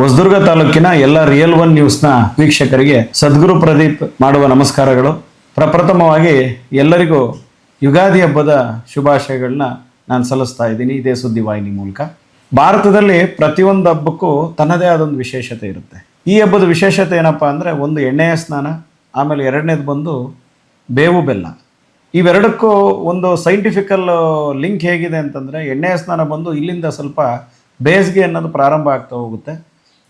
ಹೊಸದುರ್ಗ ತಾಲೂಕಿನ ಎಲ್ಲ real one ನ್ಯೂಸ್ನ ವೀಕ್ಷಕರಿಗೆ ಸದ್ಗುರು ಪ್ರದೀಪ್ ಮಾಡುವ ನಮಸ್ಕಾರಗಳು. ಪ್ರಪ್ರಥಮವಾಗಿ ಎಲ್ಲರಿಗೂ ಯುಗಾದಿ ಹಬ್ಬದ ಶುಭಾಶಯಗಳನ್ನ ನಾನು ಸಲ್ಲಿಸ್ತಾ ಇದ್ದೀನಿ ಇದೇ ಸುದ್ದಿವಾಹಿನಿ ಮೂಲಕ. ಭಾರತದಲ್ಲಿ ಪ್ರತಿಯೊಂದು ಹಬ್ಬಕ್ಕೂ ತನ್ನದೇ ಆದೊಂದು ವಿಶೇಷತೆ ಇರುತ್ತೆ. ಈ ಹಬ್ಬದ ವಿಶೇಷತೆ ಏನಪ್ಪ ಅಂದರೆ, ಒಂದು ಎಣ್ಣೆಯ ಸ್ನಾನ, ಆಮೇಲೆ ಎರಡನೇದು ಬಂದು ಬೇವು ಬೆಲ್ಲ. ಇವೆರಡಕ್ಕೂ ಒಂದು ಸೈಂಟಿಫಿಕಲ್ ಲಿಂಕ್ ಹೇಗಿದೆ ಅಂತಂದರೆ, ಎಣ್ಣೆಯ ಸ್ನಾನ ಬಂದು ಇಲ್ಲಿಂದ ಸ್ವಲ್ಪ ಬೇಸಿಗೆ ಅನ್ನೋದು ಪ್ರಾರಂಭ ಆಗ್ತಾ ಹೋಗುತ್ತೆ.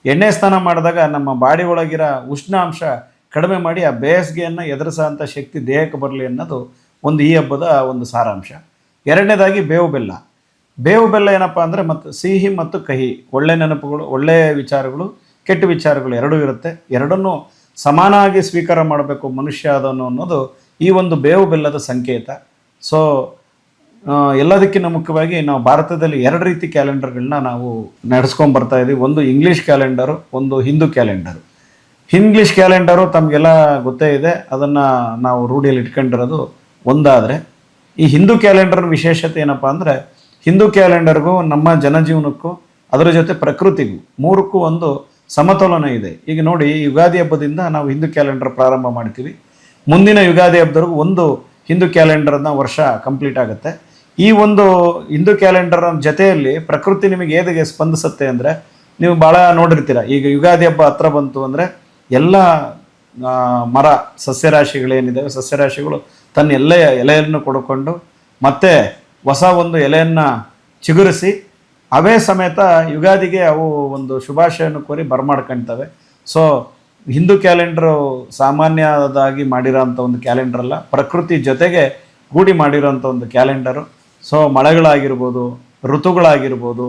ಎಣ್ಣೆ ಸ್ನಾನ ಮಾಡಿದಾಗ ನಮ್ಮ ಬಾಡಿ ಒಳಗಿರೋ ಉಷ್ಣಾಂಶ ಕಡಿಮೆ ಮಾಡಿ ಆ ಬೇಸಿಗೆಯನ್ನು ಎದುರಿಸೋಂಥ ಶಕ್ತಿ ದೇಹಕ್ಕೆ ಬರಲಿ ಅನ್ನೋದು ಒಂದು ಈ ಹಬ್ಬದ ಒಂದು ಸಾರಾಂಶ. ಎರಡನೇದಾಗಿ ಬೇವು ಬೆಲ್ಲ. ಬೇವು ಬೆಲ್ಲ ಏನಪ್ಪ ಅಂದರೆ, ಮತ್ತು ಸಿಹಿ ಮತ್ತು ಕಹಿ, ಒಳ್ಳೆ ನೆನಪುಗಳು, ಒಳ್ಳೆಯ ವಿಚಾರಗಳು, ಕೆಟ್ಟ ವಿಚಾರಗಳು ಎರಡೂ ಇರುತ್ತೆ. ಎರಡನ್ನೂ ಸಮಾನವಾಗಿ ಸ್ವೀಕಾರ ಮಾಡಬೇಕು ಮನುಷ್ಯ ಅದನ್ನು ಅನ್ನೋದು ಈ ಒಂದು ಬೇವು ಬೆಲ್ಲದ ಸಂಕೇತ. ಸೊ ಎಲ್ಲದಕ್ಕಿಂತ ಮುಖ್ಯವಾಗಿ ನಾವು ಭಾರತದಲ್ಲಿ ಎರಡು ರೀತಿ ಕ್ಯಾಲೆಂಡರ್ಗಳನ್ನ ನಾವು ನಡೆಸ್ಕೊಂಡು ಬರ್ತಾ ಇದ್ದೀವಿ. ಒಂದು ಇಂಗ್ಲೀಷ್ ಕ್ಯಾಲೆಂಡರು, ಒಂದು ಹಿಂದೂ ಕ್ಯಾಲೆಂಡರು. ಇಂಗ್ಲೀಷ್ ಕ್ಯಾಲೆಂಡರು ತಮಗೆಲ್ಲ ಗೊತ್ತೇ ಇದೆ, ಅದನ್ನು ನಾವು ರೂಢಿಯಲ್ಲಿ ಇಟ್ಕೊಂಡಿರೋದು ಒಂದಾದರೆ, ಈ ಹಿಂದೂ ಕ್ಯಾಲೆಂಡರ್ ವಿಶೇಷತೆ ಏನಪ್ಪ ಅಂದರೆ, ಹಿಂದೂ ಕ್ಯಾಲೆಂಡರ್ಗೂ ನಮ್ಮ ಜನಜೀವನಕ್ಕೂ ಅದರ ಜೊತೆ ಪ್ರಕೃತಿಗೂ ಮೂರಕ್ಕೂ ಒಂದು ಸಮತೋಲನ ಇದೆ. ಈಗ ನೋಡಿ, ಯುಗಾದಿ ಹಬ್ಬದಿಂದ ನಾವು ಹಿಂದೂ ಕ್ಯಾಲೆಂಡರ್ ಪ್ರಾರಂಭ ಮಾಡ್ತೀವಿ. ಮುಂದಿನ ಯುಗಾದಿ ಹಬ್ಬದವರೆಗೂ ಒಂದು ಹಿಂದೂ ಕ್ಯಾಲೆಂಡರ್ನ ವರ್ಷ ಕಂಪ್ಲೀಟ್ ಆಗುತ್ತೆ. ಈ ಒಂದು ಹಿಂದೂ ಕ್ಯಾಲೆಂಡರ್ ಜೊತೆಯಲ್ಲಿ ಪ್ರಕೃತಿ ನಿಮಗೆ ಹೇಗೆ ಸ್ಪಂದಿಸುತ್ತೆ ಅಂದರೆ, ನೀವು ಭಾಳ ನೋಡಿರ್ತೀರ. ಈಗ ಯುಗಾದಿ ಹಬ್ಬ ಹತ್ರ ಬಂತು ಅಂದರೆ ಎಲ್ಲ ಮರ ಸಸ್ಯರಾಶಿಗಳೇನಿದ್ದಾವೆ, ಸಸ್ಯರಾಶಿಗಳು ತನ್ನ ಎಲೆಯನ್ನು ಕೊಡ್ಕೊಂಡು ಮತ್ತೆ ಹೊಸ ಒಂದು ಎಲೆಯನ್ನು ಚಿಗುರಿಸಿ ಅವೇ ಸಮೇತ ಯುಗಾದಿಗೆ ಅವು ಒಂದು ಶುಭಾಶಯವನ್ನು ಕೋರಿ ಬರಮಾಡ್ಕೊಳ್ತವೆ. ಸೊ ಹಿಂದೂ ಕ್ಯಾಲೆಂಡ್ರು ಸಾಮಾನ್ಯದಾಗಿ ಮಾಡಿರೋಂಥ ಒಂದು ಕ್ಯಾಲೆಂಡರ್ ಅಲ್ಲ, ಪ್ರಕೃತಿ ಜೊತೆಗೆ ಗೂಡಿ ಮಾಡಿರೋಂಥ ಒಂದು ಕ್ಯಾಲೆಂಡರು. ಸೊ ಮಳೆಗಳಾಗಿರ್ಬೋದು, ಋತುಗಳಾಗಿರ್ಬೋದು,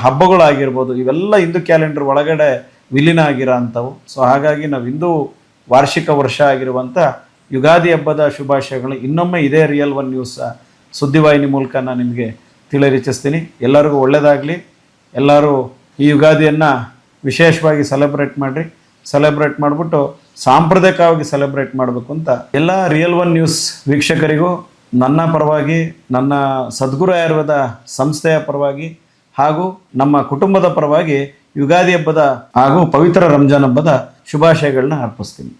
ಹಬ್ಬಗಳಾಗಿರ್ಬೋದು, ಇವೆಲ್ಲ ಹಿಂದೂ ಕ್ಯಾಲೆಂಡರ್ ಒಳಗಡೆ ವಿಲೀನ ಆಗಿರೋ ಅಂಥವು. ಸೊ ಹಾಗಾಗಿ ನಾವು ಹಿಂದೂ ವಾರ್ಷಿಕ ವರ್ಷ ಆಗಿರುವಂಥ ಯುಗಾದಿ ಹಬ್ಬದ ಶುಭಾಶಯಗಳು ಇನ್ನೊಮ್ಮೆ ಇದೇ ರಿಯಲ್ ಒನ್ ನ್ಯೂಸ್ ಸುದ್ದಿವಾಹಿನಿ ಮೂಲಕ ನಾನು ನಿಮಗೆ ತಿಳಿರಿಚಿಸ್ತೀನಿ. ಎಲ್ಲರಿಗೂ ಒಳ್ಳೆಯದಾಗಲಿ. ಎಲ್ಲರೂ ಈ ಯುಗಾದಿಯನ್ನು ವಿಶೇಷವಾಗಿ ಸೆಲೆಬ್ರೇಟ್ ಮಾಡಿರಿ. ಸೆಲೆಬ್ರೇಟ್ ಮಾಡಿಬಿಟ್ಟು ಸಾಂಪ್ರದಾಯಿಕವಾಗಿ ಸೆಲೆಬ್ರೇಟ್ ಮಾಡಬೇಕು ಅಂತ ಎಲ್ಲ ರಿಯಲ್ ಒನ್ ನ್ಯೂಸ್ ವೀಕ್ಷಕರಿಗೂ ನನ್ನ ಪರವಾಗಿ, ನನ್ನ ಸದ್ಗುರು ಆಯುರ್ವೇದ ಸಂಸ್ಥೆಯ ಪರವಾಗಿ ಹಾಗೂ ನಮ್ಮ ಕುಟುಂಬದ ಪರವಾಗಿ ಯುಗಾದಿ ಹಬ್ಬದ ಹಾಗೂ ಪವಿತ್ರ ರಂಜಾನ್ ಹಬ್ಬದ ಶುಭಾಶಯಗಳನ್ನ ಅರ್ಪಿಸ್ತೀನಿ.